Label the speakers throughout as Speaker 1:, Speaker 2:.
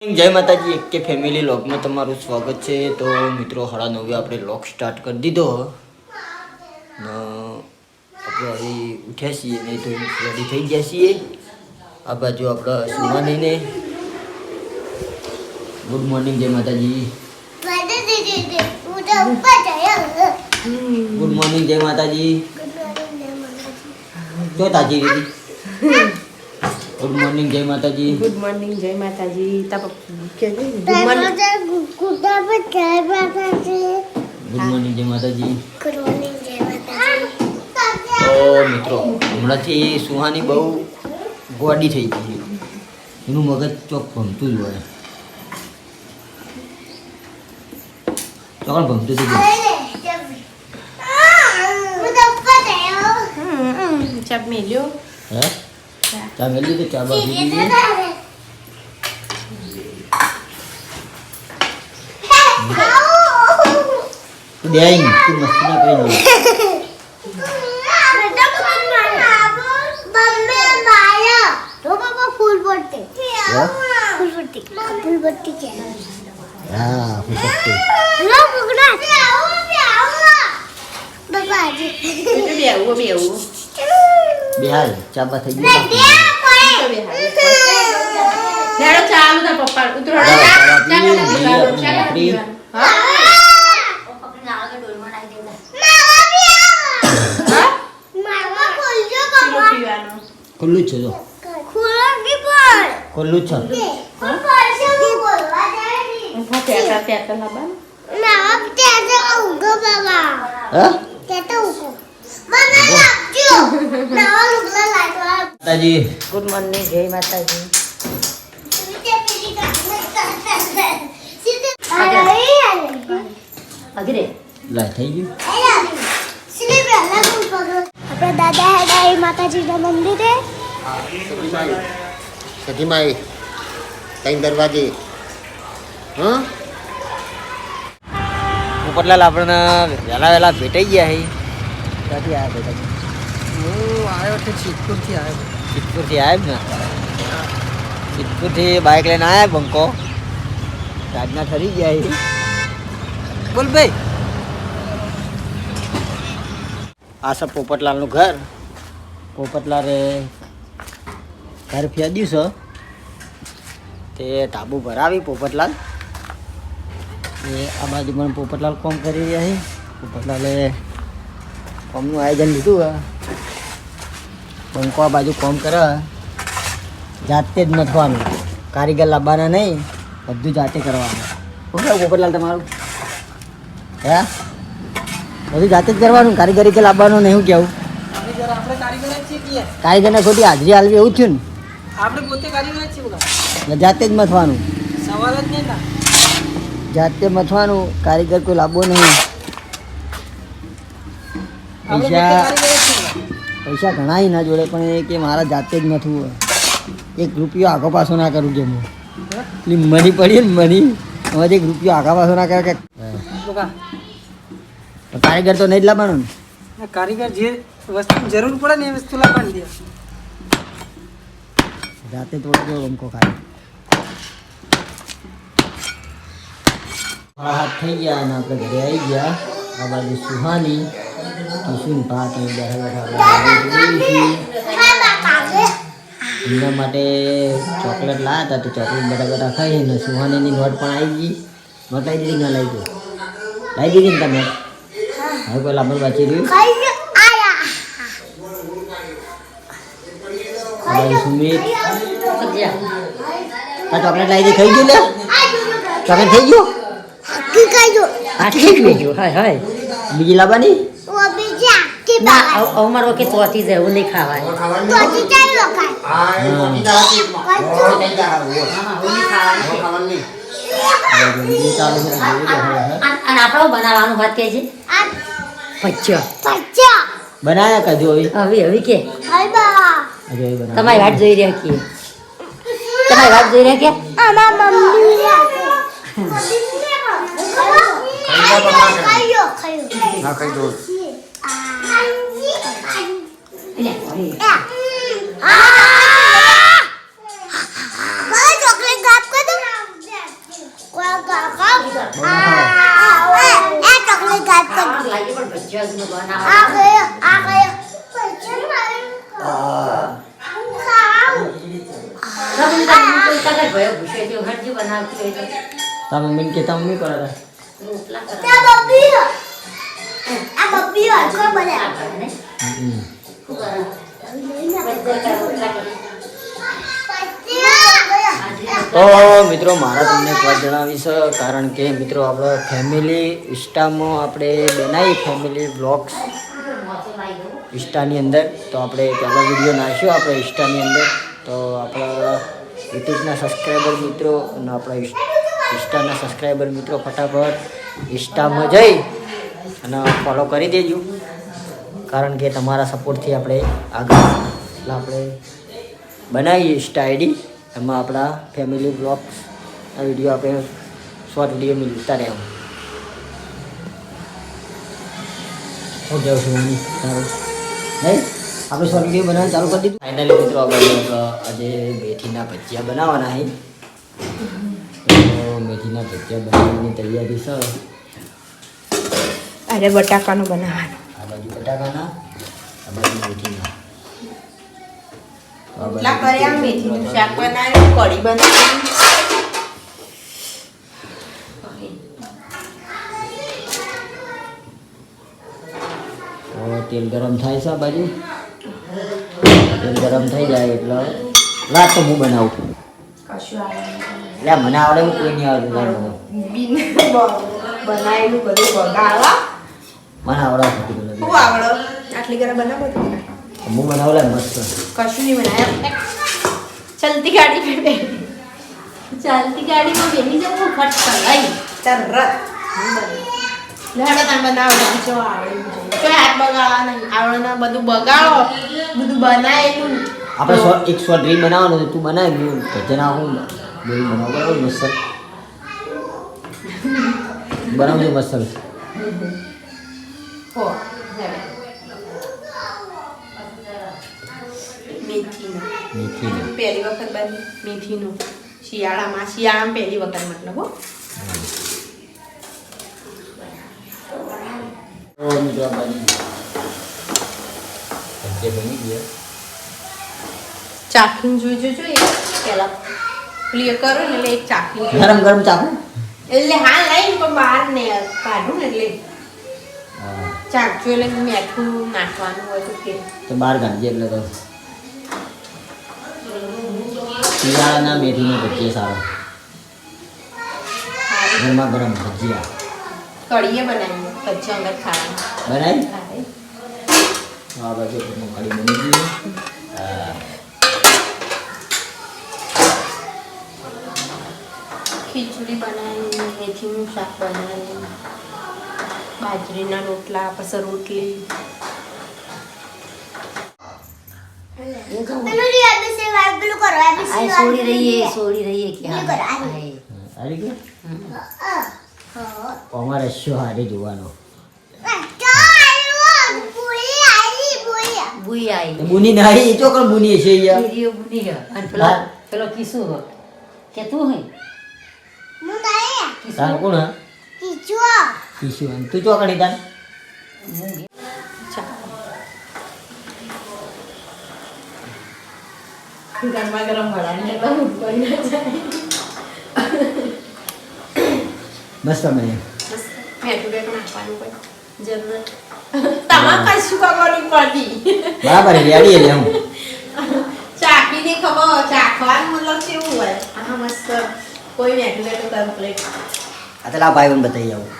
Speaker 1: जय माताजी एक के फैमिली लॉग में તમારું સ્વાગત છે। તો મિત્રો 9:30 આપણે લોક સ્ટાર્ટ કરી દીધો ને આપણે અહીં ઉઠ્યા છીએ નહીં તો રેડી થઈ ગયા છીએ। આ બાજુ આપણે સુમાનીને ગુડ મોર્નિંગ જય માતાજી। ગુડ મોર્નિંગ જય માતાજી। તો તાજી દીદી गुड मॉर्निंग जय माताजी।
Speaker 2: गुड मॉर्निंग जय माताजी। तब
Speaker 1: गुड मॉर्निंग जय माताजी। तो मित्रों હમણાંથી સુહાની બહુ ગોડી થઈ ગઈ છે। એનું મગજ ચોક ભમતું જ હોય। ચોકણ ભમતું જ
Speaker 2: जब मिलो
Speaker 1: है क्या मिल ली तो क्या बात हुई तू देंगे तू मस्ती ना करेंगे
Speaker 3: फूल पट्टी
Speaker 1: हाँ
Speaker 3: फूल पट्टी क्या
Speaker 1: हाँ फूल पट्टी
Speaker 3: लो पकड़ा बाबा जी
Speaker 2: बेहू
Speaker 1: बिहार चाबा થઈ ગઈ
Speaker 2: હેડો ચાલુ ના પપ્પા ઉતરો
Speaker 1: ખુલ્લું છે જો ખુલ્લું છે माताजी
Speaker 2: गुड मॉर्निंग जय माताजी। अगरे
Speaker 1: લા થઈ ગયું
Speaker 3: આપણા દાદા હેડા એ માતાજીના મંદિરે
Speaker 1: સખી માઈ કઈ દરવાજે હા ઉપરલાલ આપણને વહેલા ભેટાઈ ગયા છે ક્યાંથી આવ્યા બેટા
Speaker 2: હું આવ્યો તો સિદ્ધપુરથી આવ્યો
Speaker 1: સિદ્ધપુરથી આવ્યા ને સિદ્ધપુરથી બાઇક લઈને આવ્યા બંકો રાજના ઠરી ગયા છે બોલ ભાઈ આ સબ પોપટલાલનું ઘર પોપટલાલે ઘર ફેદ્યું છે તે ધાબુ ભરાવી પોપટલાલ એ આ બાજુ પણ પોપટલાલ કોમ કરી રહ્યા છે પોપટલાલે કોમનું આયોજન લીધું બંકો આ બાજુ કોમ કરે જાતે જ નથવાનું કારીગર લાવવાના નહીં બધું જાતે કરવાનું શું કહ્યું પોપટલાલ તમારું હે બધું જાતે જ કરવાનું કારીગરી કે લાવવાનું નહીં કેવું
Speaker 2: આપણે કારીગર જ છીએ
Speaker 1: કારીગરને ખોટી હાજરી હાલવી એવું થયું ને
Speaker 2: આપણે પોતે કારીગર જ છીએ
Speaker 1: જાતે જ મથવાનું
Speaker 2: સવાલ જ નહીં ના
Speaker 1: જાતે મથવાનું કારીગર કોઈ લાવવો નહીં પૈસા ઘણા ના જોડે પણ એ કે મારા જાતે જ મથવું હોય એક રૂપિયો આગો પાછો ના કરું કે હું પેલી મની પડી ને મની હવે એક રૂપિયો આગા પાછો ના કરે કે કારીગર તો નહીં જ લાવવાનું
Speaker 2: ને કારીગર જે વસ્તુ જરૂર પડે ને એ વસ્તુ લાવવાની દે
Speaker 1: જાતે થોડો અમકો ખાય હાથ થઈ ગયા અને આપણે ઘરે આવી ગયા આ બાજુ સુહાની કિશુન ભાત એમના માટે ચોકલેટ લાવ્યા હતા તો ચોકલેટ બધા ખાઈને સુહાનીની નોટ પણ આવી ગઈ નોટ આવી દીધી ના લાવી ગઈ લાવી દીધી ને તમે હવે કોઈ લાંબુ વાંચી રહ્યું સુમિત આ ચોકલેટ લાવી દી ખાઈ ગયું લે ચોકલેટ થઈ ગયું બીજી લાવવાની
Speaker 2: અમારો કે ચોથી જાય એવું નહીં ખાવાય આપણો બનાવવાનું વાત કે છે
Speaker 1: બનાયા કજો
Speaker 2: હવે કે તમારી વાટ જોઈ રહ્યા છીએ તમારી વાટ જોઈ રહ્યા કે
Speaker 1: હા કઈ દો
Speaker 3: ચોકલેટ ગાપ कर दो
Speaker 1: બહુ ના ખાઓ.
Speaker 3: આ ચોકલેટ ગાયબ કરી
Speaker 2: ખાવાનું લાગે પણ ભજીયા જ ન બનાવો.
Speaker 3: આ ગયો
Speaker 1: આ.
Speaker 2: તમે તારે કોઈ તારે ભયો ભૂસે છે હરજી બનાવતી હોય તો
Speaker 1: તારા મમ્મીને કહેતા મમ્મી કરે રે.
Speaker 2: રોટલા કરે.
Speaker 3: આ બબ્બી વાંચો બને
Speaker 2: આ કરે ને
Speaker 1: હમ.
Speaker 2: શું કરે ભજીયા રોટલા કરે.
Speaker 1: તો મિત્રો મારા તમને એક વાત જણાવીશ કારણ કે મિત્રો આપણે ફેમિલી ઇન્સ્ટામાં આપણે બનાવી ફેમિલી બ્લોગ્સ ઇન્સ્ટાની અંદર તો આપણે પહેલો વિડીયો નાખ્યો આપણે ઇન્સ્ટાની અંદર તો આપણા યુટ્યુબના સબસ્ક્રાઈબર મિત્રો અને આપણા ઇન્સ્ટાના સબસ્ક્રાઈબર મિત્રો ફટાફટ ઇન્સ્ટામાં જઈ અને ફોલો કરી દેજો કારણ કે તમારા સપોર્ટથી આપણે આગળ એટલે આપણે બનાવીએ ઇન્સ્ટા આઈડી એમાં આપણા ફેમિલી બ્લોગ્સ આ વિડીયો આપણે શોર્ટ વિડીયો મિલતા રહે હું જાઉં છું મમ્મી તારું નહીં આપણે શોર્ટ વિડીયો બનાવવાનું ચાલુ કરી દીધું ફાઇનલી મિત્રો આપણે આજે મેથીના ભજીયા બનાવવાના છે તો મેથીના ભજીયા બનાવવાની તૈયારી છે
Speaker 4: અરે બટાકાનું બનાવવાનું.
Speaker 1: આ બાજુ બટાકાના આ બાજુ મેથીના તો આ બાજુ
Speaker 4: એટલા કર્યા મેથીનું શાક બનાવ્યું, કઢી બનાવી.
Speaker 1: તો તેલ ગરમ થાય છે આ બાજુ તેલ ગરમ થઈ જાય એટલે લાટ તો હું બનાવું
Speaker 4: કશું આવે
Speaker 1: એટલે મને આવડે એવું કોઈ નહીં આવડતું તારે બનાવવું.
Speaker 4: બિન બનાવેલું બધું બગાડવા.
Speaker 1: મને આવડે છે બધું.
Speaker 4: શું આવડો? આટલી ઘરે બનાવો તો
Speaker 1: હું બનાવલે મસ્ત
Speaker 4: કશું નહીં બનાવ્યા. ચલતી ગાડી पे बैठ.
Speaker 2: ચાલતી ગાડીમાં બેસી જવું ફટ કરાઈ.
Speaker 4: તરત લેડો તમે બનાવો જો આવડે જો હાથ બગાડવા નહીં આવડે ને બધું બગાડો બધું બનાવેલું.
Speaker 1: આપણે એક શોર્ટ રીલ બનાવવાનું છે તું બનાવી હું ભજન આવું બોલ બનાવ બરાબર મસ્ત બનાવજો મસ્ત
Speaker 4: હો મેથીનું
Speaker 1: મેથીને
Speaker 4: પહેલી વખત બની મેથીનું શિયાળામાં પહેલી વખત મતલબ હો.
Speaker 1: તો મિત્રો આ બની ભજીયા બની ગયા
Speaker 4: ચાખીને જોઈજો પેલા પેલી કરો ને એટલે એક ચાખી
Speaker 1: ગરમ ગરમ ચાખું
Speaker 4: એટલે હા લઈને પણ બહાર ને કાઢું ને એટલે
Speaker 1: હા
Speaker 4: ચાખજો એટલે મીઠું નાખવાનું હોય તો કે
Speaker 1: તો બહાર કાઢજે એટલે તો શિયાળાના મેથીનો ભજીયા સારો ગરમા ગરમ ભજીયા
Speaker 4: કઢીએ બનાવીએ કચ્ચા અંદર ખાવાનું
Speaker 1: બનાવી આ બાજુ કઢી બની ગઈ હા
Speaker 4: ખીચડી બનાવી મેથીનું શાક બનાવ્યું બાજરીના રોટલા પછી રોટલી
Speaker 2: આ સોડી રહીએ કે હા
Speaker 1: સારી ગઈ અમારે શું હારી જોવાનો
Speaker 2: બુઈ આવી
Speaker 1: બુની નહીં ચોકડ બુની છે યાર
Speaker 2: વિડીયો બની ગયો અને
Speaker 1: હા.
Speaker 2: પેલો કિસ્સો કે તું હે
Speaker 1: તાર કોણ હા ઈશ્વર તું ચોકડી તાર
Speaker 4: ગરમા ગરમ ભરાને
Speaker 1: મસ્ત બને
Speaker 4: મેઠું બેઠું નાખવાનું કોઈ જરૂરત તમારે કશું ખબર નહીં પડતી
Speaker 1: બરાબર રેડી એટલે હું
Speaker 4: ચાખીને ખબર ચાખવાનું મતલબ કેવું હોય હા મસ્ત કોઈ મેઠું બેઠું કમ્પ્લીટ
Speaker 1: આ તો લા ભાઈ બતાવી આવું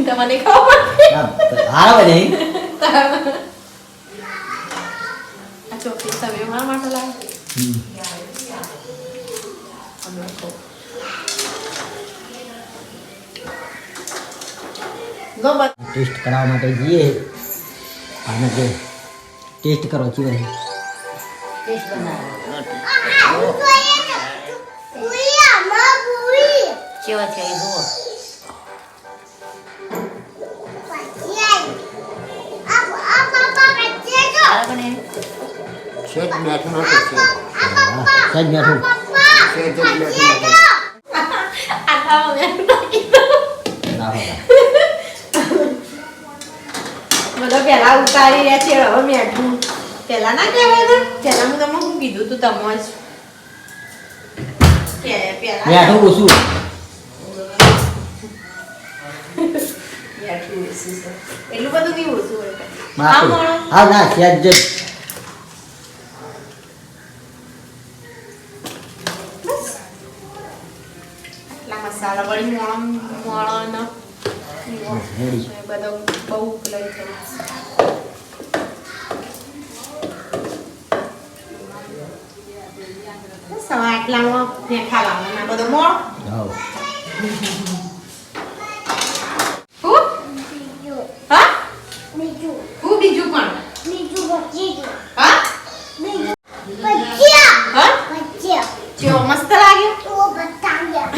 Speaker 4: તમને ખબર
Speaker 1: હારા બને
Speaker 4: આ ચોકલેટ તમે મારા માટે લાવો ગો બસ
Speaker 1: ટેસ્ટ કરાવવા માટે જઈએ આને જે ટેસ્ટ કરો છું ભાઈ
Speaker 2: ટેસ્ટ બનાવો કેવા છે એ જુઓ સારા બને
Speaker 5: સેજ મેઠું નહોતું સેજ
Speaker 1: સજ બેઠું
Speaker 5: સેજ જ મેઠું નહોતું
Speaker 4: આટલા મેઠું નાખી દો બધા પહેલા ઉતારી રહ્યા છે હવે મેઠું પહેલા ના કહેવાય ને પહેલા હું તમને શું કીધું તું તમે જ કે પહેલા
Speaker 1: મેઠું ઓછું
Speaker 4: મેઠું ઓછું છે. એટલું બધું નહીં ઓછું હોય કાંઈ.
Speaker 1: માપું.
Speaker 4: મળો.
Speaker 1: હા ના સહેજ જ
Speaker 4: આટલા મસાલા વળી મોળો
Speaker 1: રેડી
Speaker 4: બધો બહુ લઈ જાય. સવા આટલામાં મેઠા લાવવાના બધો મોળ
Speaker 1: જાઓ
Speaker 4: હું હા
Speaker 3: બીજું
Speaker 4: હું બીજું પણ
Speaker 3: બીજું ભજીયું
Speaker 4: હા
Speaker 3: ભજીયા
Speaker 4: હા
Speaker 3: ભજીયા
Speaker 4: જો મસ્ત લાગ્યો
Speaker 3: તો બતાવ્યા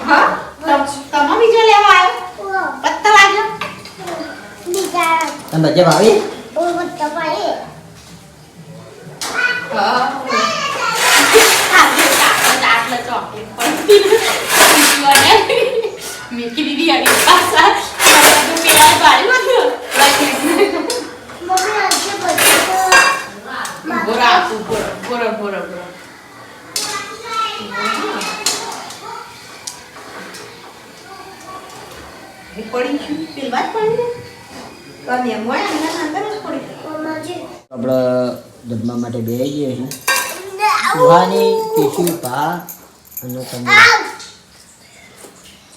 Speaker 4: હા તમે બીજો લેવા આવ્યો પત્તા લાગ્યો
Speaker 3: બીજા
Speaker 1: તમે બજે ભાવી
Speaker 3: ઓ બતાવાય
Speaker 4: હા આટલા ચોકલેટ પણ મેકી દીદી આવી પાછા તું પીડા બારી માં
Speaker 3: મમ્મી આજે ભજીયા
Speaker 4: બોરા બોરા બોરા બોરા પડી ગયું પેલવા જ પડી ને કને મોય અંદર અંદર જ પડી
Speaker 3: મમ્માજી
Speaker 1: આપણે જમવા માટે બેસી જઈએ છીએ સુહાની ટીસી પા અને તમે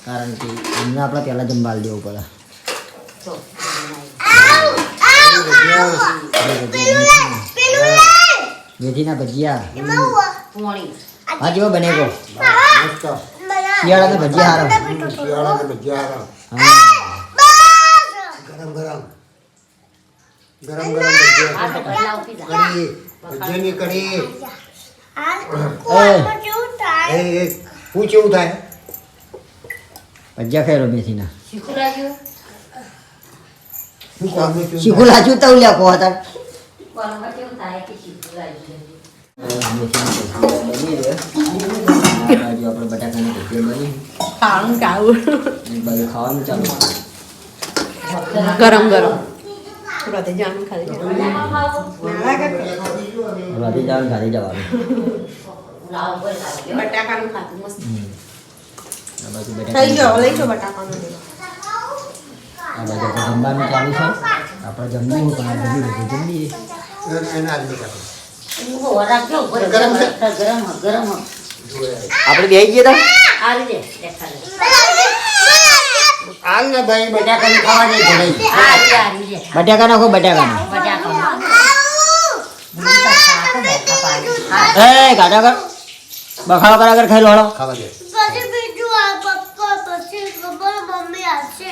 Speaker 1: કારણ કે એમને આપણે પહેલાં જમવા દેવું પડે મેથીના ભજીયા હા જેવો બને ગો
Speaker 5: મસ્ત
Speaker 1: શિયાળાના ભજીયા હારો
Speaker 5: શિયાળાના ભજીયા હારા.
Speaker 1: હા
Speaker 5: ગરમ ભજીયા કઢી ભજીયાની કઢી એ શું કેવું થાય
Speaker 1: ભજીયા ખાઈ લો મેથીના
Speaker 5: શું કામ છે
Speaker 1: શીખું લાજુ તો લ્યા કહો હતા બની રહે આ બાજુ આપણે બટાકાની ભજીયા બની
Speaker 4: ખાવાનું ખાવું
Speaker 1: એક બાજુ ખાવાનું ચાલુ
Speaker 4: ગરમ ગરમ રોતે જાનું ખાલી
Speaker 1: રાતે જવાનું ખાલી જવાનું
Speaker 4: બટાકાનું ખાતું મસ્ત
Speaker 1: આ બાજુ
Speaker 4: થઈ
Speaker 1: બટાકા
Speaker 4: ગયો લઈ જો બટાકાનું લેવા
Speaker 1: આ બાજુ આપણે જમવાનું ચાલુ છે આપણે જમવું પણ આ જમી લીધું જમીએ
Speaker 5: એના આદમી કાઢો.
Speaker 1: આપણે બેસી ગયા તા
Speaker 5: હાલ ને ભાઈ બટાકાની ખાવાની ઘણી.
Speaker 1: બટાકા નાખો બટાકા એ ગાડા કર બખાડો કરા કર ખાઈ લોડો
Speaker 5: ખાવા દે.
Speaker 3: પછી બીજું આ પપ્પા પછી ખબર મમ્મી આવશે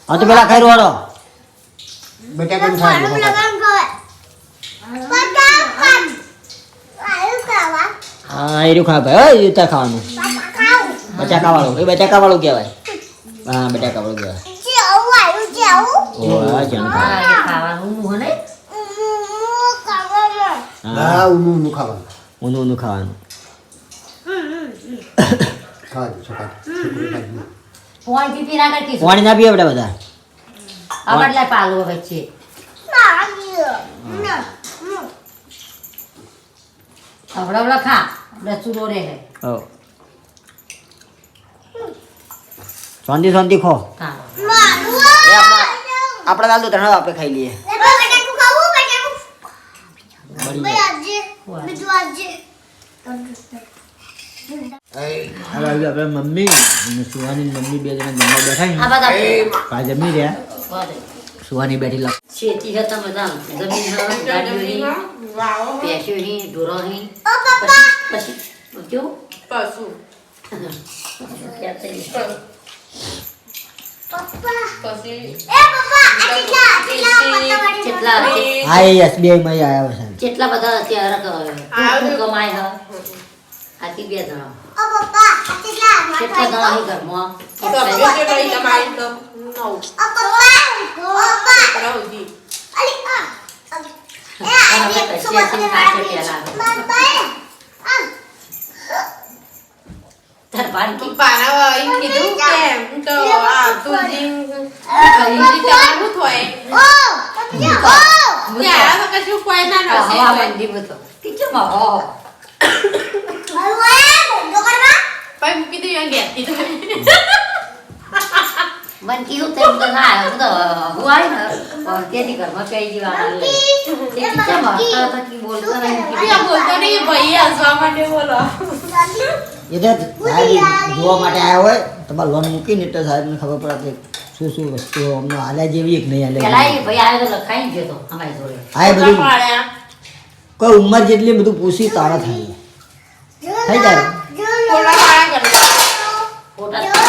Speaker 1: હા તો પેલા ખાઈ લોડો
Speaker 5: બટાકાની ખાવાની
Speaker 3: લગામ ખાવા
Speaker 1: હા એરું ખા ભાઈ એ તાર ખાવાનું બટાકા વાળું એ બટાકા વાળું કહેવાય હા બટાકા વાળું કહેવાય ઓ આ જાણ
Speaker 5: હા
Speaker 1: હા
Speaker 5: ઊનું ખાવાનું
Speaker 1: ઊનું ઊનું ખાવાનું
Speaker 5: ખાવા દે છોકરા
Speaker 1: પાણી ના પીએ બેટા બધા હો શાંતિ શાંતિ ખો આપણે દાલ તો ત્રણ આપણે ખાઈ લઈએ હવે આપણે મમ્મી અને સુહાની મમ્મી બે જણા જમવા બેઠા પા જમી રહ્યા સુહાની બેઠી લાગ
Speaker 2: ખેતી હતા બધા જમીન ગાડીઓની પેશીઓની ઢોરોની પછી કેવું
Speaker 4: પશુ
Speaker 2: કેટલા
Speaker 1: હા એ SBI માં આવ્યા છે
Speaker 2: કેટલા બધા અત્યારે કમાય હ આથી બે જણા કેટલા જણા અહીં ઘરમાં તાર પાણી
Speaker 4: પાણા એમ કીધું કે એમ તો આ તુલજી ચાલુ થોય ત્યાં તો કશું કોઈ ના નસે
Speaker 2: હવા બંધી બતો કિચનમાં હો
Speaker 4: પણ મૂકી દે યંગ ગેતી તો
Speaker 2: મન કીધું તેમ તો ના આવ્યો તો હું આવી ને તેથી ઘરમાં કઈ જીવાના લે કિચનમાં હતા કી બોલતો નહીં
Speaker 4: આ બોલતો નહીં ભાઈ હસવા માટે બોલો
Speaker 1: એ તો સાહેબ જોવા માટે આવ્યા હોય તમારે લોન મૂકીને એટલે સાહેબને ખબર પડે કે શું શું વસ્તુઓ અમને હાલ્યા જેવી એક નહીં
Speaker 2: પેલા
Speaker 1: હાલ્યા
Speaker 2: એ ભાઈ આવ્યો તો લખાઈ ગયો તો અમારી જોડે
Speaker 1: હા એ બધું
Speaker 4: પાડ્યા
Speaker 1: કોઈ ઉંમર જેટલી બધું પૂછી તારા થાય થઈ જાય
Speaker 4: થોડા પાડા કરતા
Speaker 2: ફોટા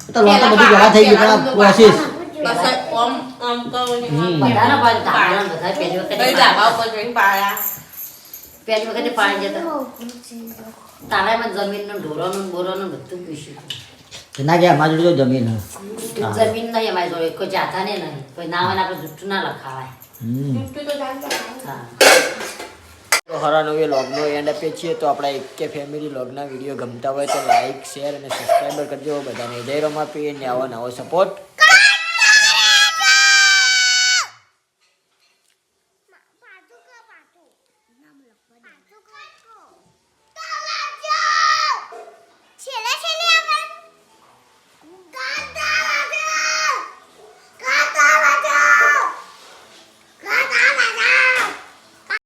Speaker 1: તો લોન તો બધી જગા થઈ ગઈ પણ પ્રોસેસ
Speaker 4: બસ ઓમ ઓમ કહું
Speaker 2: બધાના પાણી તારા બધા પહેલી
Speaker 4: કઈ
Speaker 2: વખતે
Speaker 4: ધાબા ઉપર જોઈને પાડ્યા
Speaker 2: પહેલી વખતે પાણી જતા તારામાં જમીનનું ઢોરોનું બોરોનું બધું પૂછ્યું
Speaker 1: ના કે અમારી જોડે તો જમીન
Speaker 2: જમીન નહીં અમારી જોડે કોઈ જાતા ને નહીં કોઈ નાવાને આપણે જુઠ્ઠું ના લખાવાય
Speaker 4: જુઠ્ઠું તો જાણતા
Speaker 2: હા
Speaker 1: તો હરાનો એ લોગનો એન્ડ આપીએ છીએ તો આપણા એક કે ફેમિલી લોગના વિડીયો ગમતા હોય તો લાઈક શેર અને સબસ્ક્રાઈબર કરજો બધાને જય રમાપી અને આવો નવો સપોર્ટ